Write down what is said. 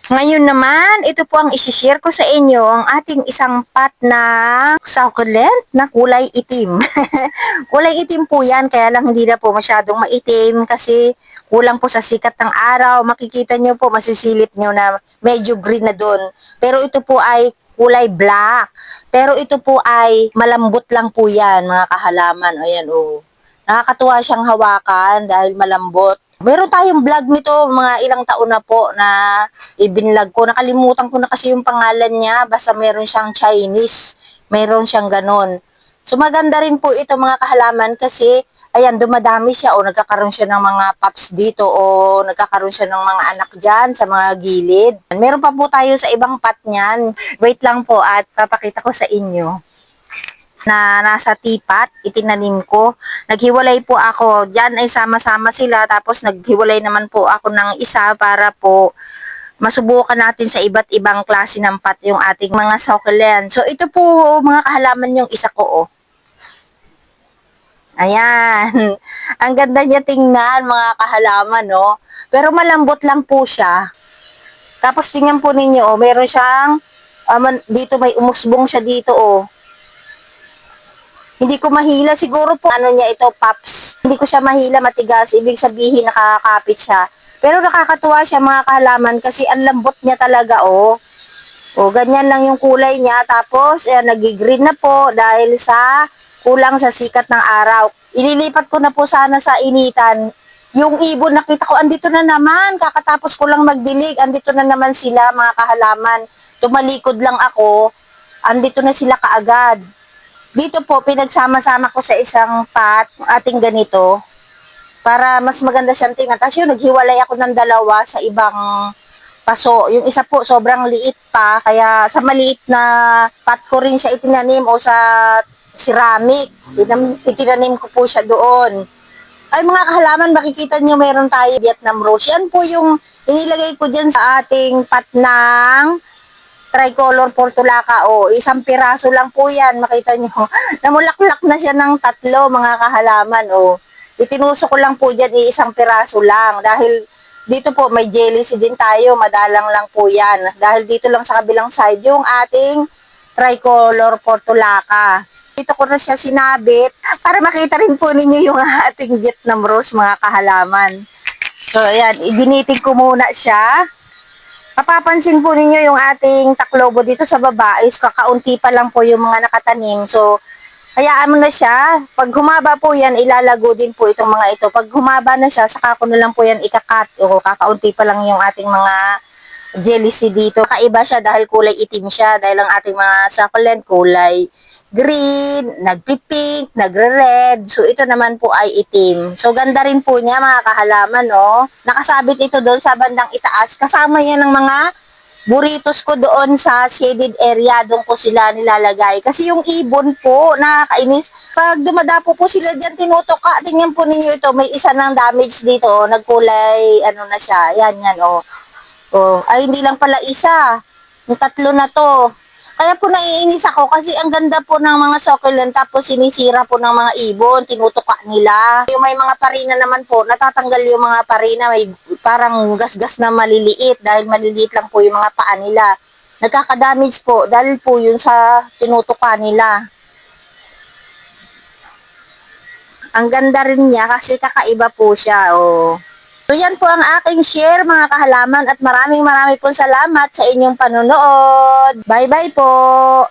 Ngayon naman, ito po ang isishare ko sa inyo ang ating isang pot ng succulent na kulay itim. Kulay itim po yan, kaya lang hindi na po masyadong maitim kasi kulang po sa sikat ng araw. Makikita nyo po, masisilip nyo na medyo green na doon. Pero ito po ay kulay black. Pero ito po ay malambot lang po yan, mga kahalaman. Ayan, oh. Nakakatuwa siyang hawakan dahil malambot. Meron tayong vlog nito, mga ilang taon na po na ibinlog ko. Nakalimutan ko na kasi yung pangalan niya. Basta meron siyang Chinese. Meron siyang ganon. So maganda rin po ito mga kahalaman kasi ayan, dumadami siya o nagkakaroon siya ng mga pups dito o nagkakaroon siya ng mga anak dyan sa mga gilid. Meron pa po tayo sa ibang pot niyan. Wait lang po at papakita ko sa inyo na nasa tipat, itinanim ko. Naghiwalay po ako. Diyan ay sama-sama sila. Tapos naghiwalay naman po ako ng isa para po masubukan natin sa iba't ibang klase ng pot yung ating mga succulent. So ito po mga kahalaman yung isa ko oh. Ayan. Ang ganda niya tingnan mga kahalaman no. Pero malambot lang po siya. Tapos tingnan po ninyo oh, meron siyang dito may umusbong siya dito oh. Hindi ko mahila. Siguro po, ano niya ito, pops. Hindi ko siya mahila, matigas. Ibig sabihin, nakakapit siya. Pero nakakatuwa siya, mga kahalaman, kasi ang lambot niya talaga, oh. O, ganyan lang yung kulay niya. Tapos, nag-green na po dahil sa kulang sa sikat ng araw. Ililipat ko na po sana sa initan. Yung ibon, nakita ko, andito na naman. Kakatapos ko lang magdilig. Andito na naman sila, mga kahalaman. Tumalikod lang ako. Andito na sila kaagad. Dito po, pinagsama-sama ko sa isang pot, ating ganito, para mas maganda siyang tingnan. Tapos yun, naghiwalay ako ng dalawa sa ibang paso. Yung isa po, sobrang liit pa, kaya sa maliit na pot ko rin siya itinanim o sa ceramic. Itinanim ko po siya doon. Ay mga kahalaman, makikita nyo meron tayo Vietnam rose. Yan po yung inilagay ko dyan sa ating pot ng tricolor portulaca o isang piraso lang po yan, makita nyo namulaklak na siya ng tatlo mga kahalaman o itinuso ko lang po dyan isang piraso lang dahil dito po may jealousy din tayo, madalang lang po yan dahil dito lang sa kabilang side yung ating tricolor portulaca. Dito ko na siya sinabit para makita rin po ninyo yung ating Vietnam rose mga kahalaman. So ayan, ibinitig ko muna siya. Mapapansin po ninyo yung ating taklobo dito sa baba is kakaunti pa lang po yung mga nakatanim. So, hayaan mo na siya. Pag humaba po yan, ilalago din po itong mga ito. Pag humaba na siya, saka ko na lang po yan ikakat. O kakaunti pa lang yung ating mga jelly seed dito. Kakaiba siya dahil kulay itim siya. Dahil ang ating mga succulent kulay green, nagpipink, nagre-red. So, ito naman po ay itim. So, ganda rin po niya mga kahalaman, no? Nakasabit ito doon sa bandang itaas. Kasama yan ng mga burritos ko doon sa shaded area. Doon ko sila nilalagay. Kasi yung ibon po, nakakainis. Pag dumadapo po sila dyan, tinutuka. Tingnan po ninyo ito. May isa ng damage dito. Oh. Nagkulay, ano na siya. Yan, oh. Oh. Ay, hindi lang pala isa. Yung tatlo na to. Kaya po naiinis ako kasi ang ganda po ng mga succulent tapos sinisira po ng mga ibon, tinutuka nila. Yung may mga parina naman po, natatanggal yung mga parina, may parang gasgas na maliliit dahil maliliit lang po yung mga paa nila. Nagkakadamage po dahil po yun sa tinutuka nila. Ang ganda rin niya kasi kakaiba po siya. Oh. So yan po ang aking share mga kahalaman at maraming po salamat sa inyong panonood. Bye bye po!